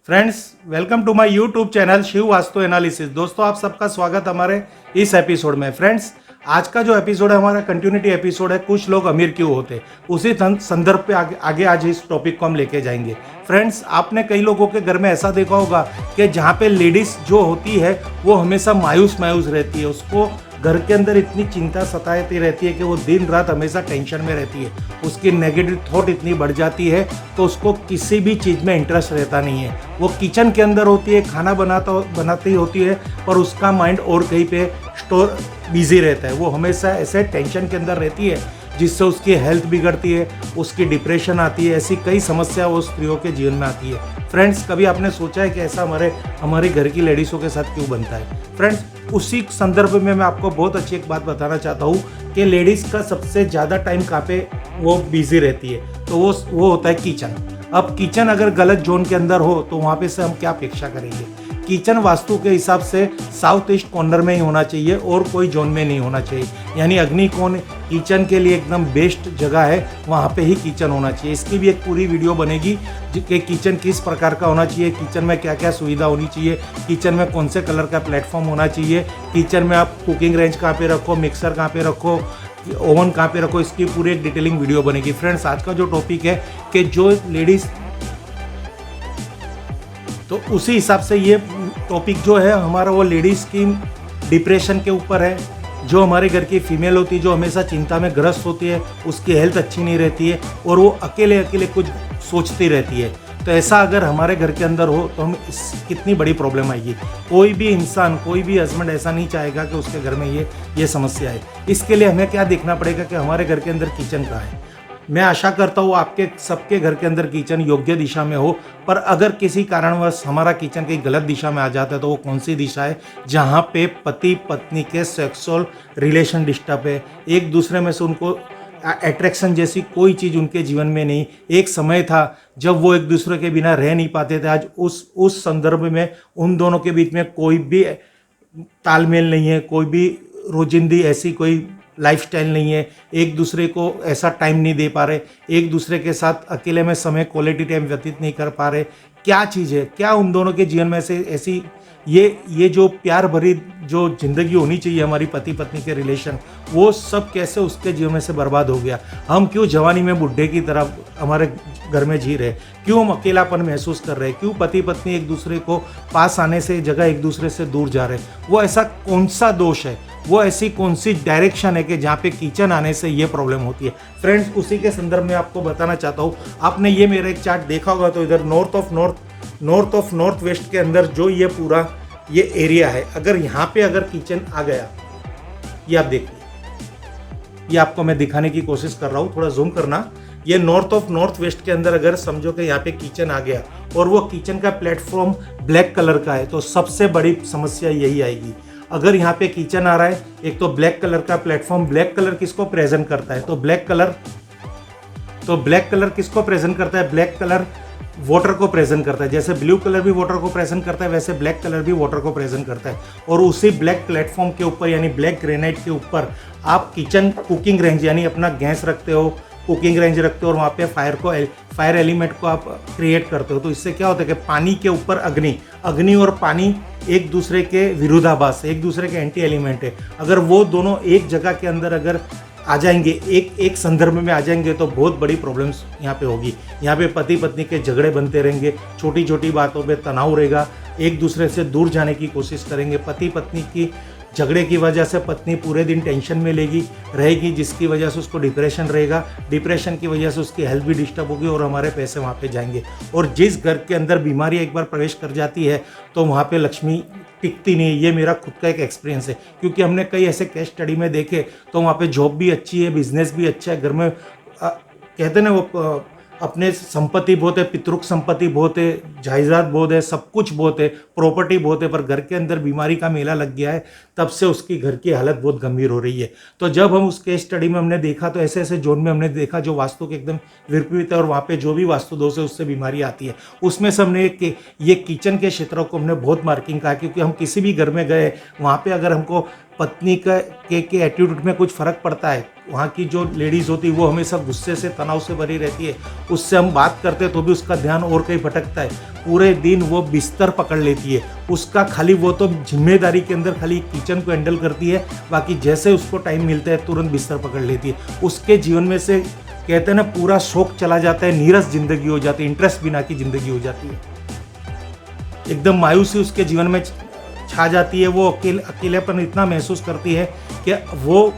Friends, welcome to my YouTube channel Shiv Vastu analysis. दोस्तों, आप सबका स्वागत हमारे इस एपिसोड में। फ्रेंड्स, आज का जो एपिसोड है हमारा कंटिन्यूटी एपिसोड है, कुछ लोग अमीर क्यों होते, उसी संदर्भ पे आगे आज इस टॉपिक को हम लेके जाएंगे। फ्रेंड्स, आपने कई लोगों के घर में ऐसा देखा होगा कि जहाँ पे लेडीज जो होती है वो हमेशा मायूस मायूस रहती है, उसको घर के अंदर इतनी चिंता सताती रहती है कि वो दिन रात हमेशा टेंशन में रहती है, उसकी नेगेटिव थॉट इतनी बढ़ जाती है तो उसको किसी भी चीज़ में इंटरेस्ट रहता नहीं है। वो किचन के अंदर होती है, खाना बनाती होती है, पर उसका माइंड और कहीं पे स्टोर बिजी रहता है। वो हमेशा ऐसे टेंशन के अंदर रहती है जिससे उसकी हेल्थ बिगड़ती है, उसकी डिप्रेशन आती है। ऐसी कई समस्या वो स्त्रियों के जीवन में आती है। फ्रेंड्स, कभी आपने सोचा है कि ऐसा हमारे घर की लेडीज़ों के साथ क्यों बनता है? फ्रेंड्स, उसी संदर्भ में मैं आपको बहुत अच्छी एक बात बताना चाहता हूँ कि लेडीज़ का सबसे ज़्यादा टाइम कहाँ पे वो बिजी रहती है, तो वो होता है किचन। अब किचन अगर गलत जोन के अंदर हो तो वहाँ पे से हम क्या अपेक्षा करेंगे? किचन वास्तु के हिसाब से साउथ ईस्ट कॉर्नर में ही होना चाहिए और कोई जोन में नहीं होना चाहिए। यानी अग्निकोण किचन के लिए एकदम बेस्ट जगह है, वहाँ पे ही किचन होना चाहिए। इसकी भी एक पूरी वीडियो बनेगी कि किचन किस प्रकार का होना चाहिए, किचन में क्या क्या सुविधा होनी चाहिए, किचन में कौन से कलर का प्लेटफॉर्म होना चाहिए, किचन में आप कुकिंग रेंज कहाँ पे रखो, मिक्सर कहाँ पे रखो, ओवन कहाँ पे रखो, इसकी पूरी एक डिटेलिंग वीडियो बनेगी। फ्रेंड्स, आज का जो टॉपिक है कि जो लेडीज़, तो उसी हिसाब से ये टॉपिक जो है हमारा वो लेडीज़ की डिप्रेशन के ऊपर है। जो हमारे घर की फीमेल होती है, जो हमेशा चिंता में ग्रस्त होती है, उसकी हेल्थ अच्छी नहीं रहती है और वो अकेले अकेले कुछ सोचती रहती है। तो ऐसा अगर हमारे घर के अंदर हो तो हम कितनी बड़ी प्रॉब्लम आएगी। कोई भी इंसान, कोई भी हस्बैंड ऐसा नहीं चाहेगा कि उसके घर में ये समस्या है। इसके लिए हमें क्या देखना पड़ेगा कि हमारे घर के अंदर किचन कहाँ है। मैं आशा करता हूँ आपके सबके घर के अंदर किचन योग्य दिशा में हो, पर अगर किसी कारणवश हमारा किचन कहीं गलत दिशा में आ जाता है तो वो कौन सी दिशा है जहाँ पे पति पत्नी के सेक्सुअल रिलेशन डिस्टर्ब है, एक दूसरे में से उनको अट्रैक्शन जैसी कोई चीज़ उनके जीवन में नहीं। एक समय था जब वो एक दूसरे के बिना रह नहीं पाते थे, आज उस संदर्भ में उन दोनों के बीच में कोई भी तालमेल नहीं है, कोई भी रोजिंदी ऐसी कोई लाइफस्टाइल नहीं है, एक दूसरे को ऐसा टाइम नहीं दे पा रहे, एक दूसरे के साथ अकेले में समय क्वालिटी टाइम व्यतीत नहीं कर पा रहे। क्या चीज़ है, क्या उन दोनों के जीवन में से ऐसी ये जो प्यार भरी जो ज़िंदगी होनी चाहिए हमारी पति पत्नी के रिलेशन, वो सब कैसे उसके जीवन में से बर्बाद हो गया? हम क्यों जवानी में बुढ़े की तरह हमारे घर में जी रहे? क्यों हम अकेलापन महसूस कर रहे हैं? क्यों पति पत्नी एक दूसरे को पास आने से जगह एक दूसरे से दूर जा रहे? वो ऐसा कौन सा दोष है, वो ऐसी कौन सी डायरेक्शन है कि जहाँ पे किचन आने से ये प्रॉब्लम होती है? फ्रेंड्स, उसी के संदर्भ में आपको बताना चाहता हूँ। आपने ये मेरा एक चार्ट देखा होगा, तो इधर नॉर्थ ऑफ नॉर्थ वेस्ट के अंदर जो ये पूरा ये एरिया है, अगर यहाँ पे अगर किचन आ गया, ये आप देखिए, ये आपको मैं दिखाने की कोशिश कर रहा हूँ, थोड़ा जूम करना। ये नॉर्थ ऑफ नॉर्थ वेस्ट के अंदर अगर समझो कि यहाँ पे किचन आ गया और वो किचन का प्लेटफॉर्म ब्लैक कलर का है, तो सबसे बड़ी समस्या यही आएगी। अगर यहाँ पे किचन आ रहा है, एक तो ब्लैक कलर का प्लेटफॉर्म, ब्लैक कलर किसको प्रेजेंट करता है? तो ब्लैक कलर किसको प्रेजेंट करता है? ब्लैक कलर वाटर को प्रेजेंट करता है। जैसे ब्लू कलर भी वाटर को प्रेजेंट करता है, वैसे ब्लैक कलर भी वाटर को प्रेजेंट करता है। और उसी ब्लैक प्लेटफॉर्म के ऊपर यानी ब्लैक ग्रेनाइट के ऊपर आप किचन कुकिंग रेंज यानी अपना गैस रखते हो, कुकिंग रेंज रखते हो और वहाँ पे फायर एलिमेंट को आप क्रिएट करते हो। तो इससे क्या होता है कि पानी के ऊपर अग्नि और पानी एक दूसरे के विरोधाभास, एक दूसरे के एंटी एलिमेंट है। अगर वो दोनों एक जगह के अंदर अगर आ जाएंगे, एक संदर्भ में आ जाएंगे, तो बहुत बड़ी प्रॉब्लम्स यहाँ पे होगी। यहाँ पे पति पत्नी के झगड़े बनते रहेंगे, छोटी छोटी बातों पे तनाव रहेगा, एक दूसरे से दूर जाने की कोशिश करेंगे। पति पत्नी की झगड़े की वजह से पत्नी पूरे दिन टेंशन में रहेगी, जिसकी वजह से उसको डिप्रेशन रहेगा, डिप्रेशन की वजह से उसकी हेल्थ भी डिस्टर्ब होगी और हमारे पैसे वहाँ पे जाएंगे। और जिस घर के अंदर बीमारी एक बार प्रवेश कर जाती है तो वहाँ पे लक्ष्मी टिकती नहीं है। ये मेरा खुद का एक एक्सपीरियंस है, क्योंकि हमने कई ऐसे केस स्टडी में देखे, तो वहाँ पे जॉब भी अच्छी है, बिजनेस भी अच्छा है, घर में कहते ना वो अपने संपत्ति बहुत है, पितृक संपत्ति बहुत है, जायदाद बहुत है, सब कुछ बहुत है, प्रॉपर्टी बहुत है, पर घर के अंदर बीमारी का मेला लग गया है। तब से उसकी घर की हालत बहुत गंभीर हो रही है। तो जब हम उस केस स्टडी में हमने देखा, तो ऐसे ऐसे जोन में हमने देखा जो वास्तु के एकदम विपरीत है और वहाँ पे जो भी वास्तु दोष है उससे बीमारी आती है। उसमें से हमने ये किचन के क्षेत्रों को हमने बहुत मार्किंग कहा, क्योंकि हम किसी भी घर में गए, वहाँ पर अगर हमको पत्नी के एटीट्यूड में कुछ फ़र्क पड़ता है, वहाँ की जो लेडीज़ होती है वो हमेशा गुस्से से, तनाव से भरी रहती है। उससे हम बात करते हैं तो भी उसका ध्यान और कहीं भटकता है। पूरे दिन वो बिस्तर पकड़ लेती है, उसका खाली वो तो जिम्मेदारी के अंदर खाली किचन को हैंडल करती है, बाकी जैसे उसको टाइम मिलता है तुरंत बिस्तर पकड़ लेती है। उसके जीवन में से कहते हैं ना पूरा शौक चला जाता है, नीरस जिंदगी हो जाती है, इंटरेस्ट बिना की जिंदगी हो जाती है। एकदम मायूसी उसके जीवन में छा जाती है। वो अकेलेपन इतना महसूस करती है कि वो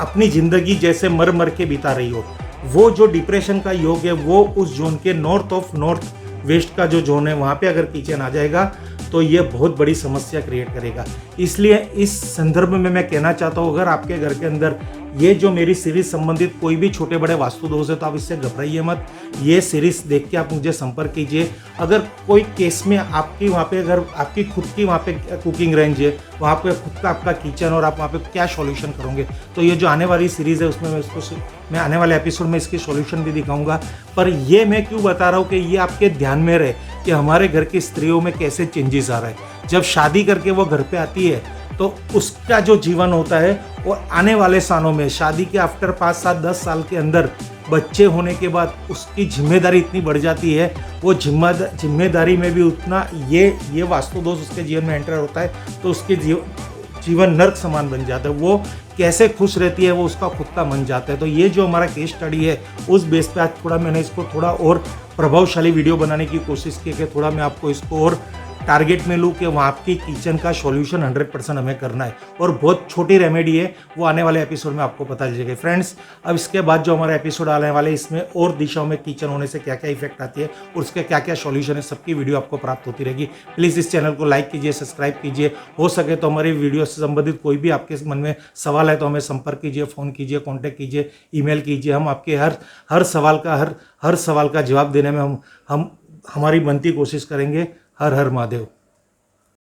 अपनी ज़िंदगी जैसे मर मर के बिता रही हो। वो जो डिप्रेशन का योग है वो उस जोन के नॉर्थ वेस्ट का जो जोन है वहाँ पे अगर किचन आ जाएगा तो ये बहुत बड़ी समस्या क्रिएट करेगा। इसलिए इस संदर्भ में मैं कहना चाहता हूँ, अगर आपके घर के अंदर ये जो मेरी सीरीज संबंधित कोई भी छोटे बड़े वास्तु दोष है तो आप इससे घबराइए मत। ये सीरीज देख के आप मुझे संपर्क कीजिए। अगर कोई केस में आपकी वहाँ पे अगर आपकी खुद की वहाँ पे कुकिंग रेंज है, वहाँ पे खुद का आपका किचन और आप वहाँ पे क्या सॉल्यूशन करोगे, तो ये जो आने वाली सीरीज़ है उसमें मैं आने वाले एपिसोड में इसकी सॉल्यूशन भी दिखाऊंगा। पर ये मैं क्यों बता रहा हूँ कि ये आपके ध्यान में रहे कि हमारे घर की स्त्रियों में कैसे चेंजेस आ रहा है। जब शादी करके वो घर पे आती है तो उसका जो जीवन होता है वो आने वाले सालों में शादी के आफ्टर 5, 7, 10 साल के अंदर बच्चे होने के बाद उसकी जिम्मेदारी इतनी बढ़ जाती है, वो जिम्मेदारी में भी उतना ये वास्तु दोष उसके जीवन में एंटर होता है तो उसके जीवन नर्क समान बन जाता है। वो कैसे खुश रहती है वो उसका खुद का मन जाता है। तो ये जो हमारा केस स्टडी है उस बेस पे आज थोड़ा मैंने इसको थोड़ा और प्रभावशाली वीडियो बनाने की कोशिश की कि थोड़ा मैं आपको इसको और टारगेट में लूँ कि वहाँ आपकी किचन का सॉल्यूशन 100% हमें करना है। और बहुत छोटी रेमेडी है, वो आने वाले एपिसोड में आपको पता चलेगा। फ्रेंड्स, अब इसके बाद जो हमारा एपिसोड आने वाले इसमें और दिशाओं में किचन होने से क्या क्या इफेक्ट आती है और उसके क्या क्या सॉल्यूशन है, सबकी वीडियो आपको प्राप्त होती रहेगी। प्लीज़ इस चैनल को लाइक कीजिए, सब्सक्राइब कीजिए। हो सके तो हमारी वीडियो से संबंधित कोई भी आपके मन में सवाल है तो हमें संपर्क कीजिए, फ़ोन कीजिए, कॉन्टैक्ट कीजिए, ईमेल कीजिए। हम आपके हर सवाल का जवाब देने में हम हमारी बनती कोशिश करेंगे। हर हर महादेव।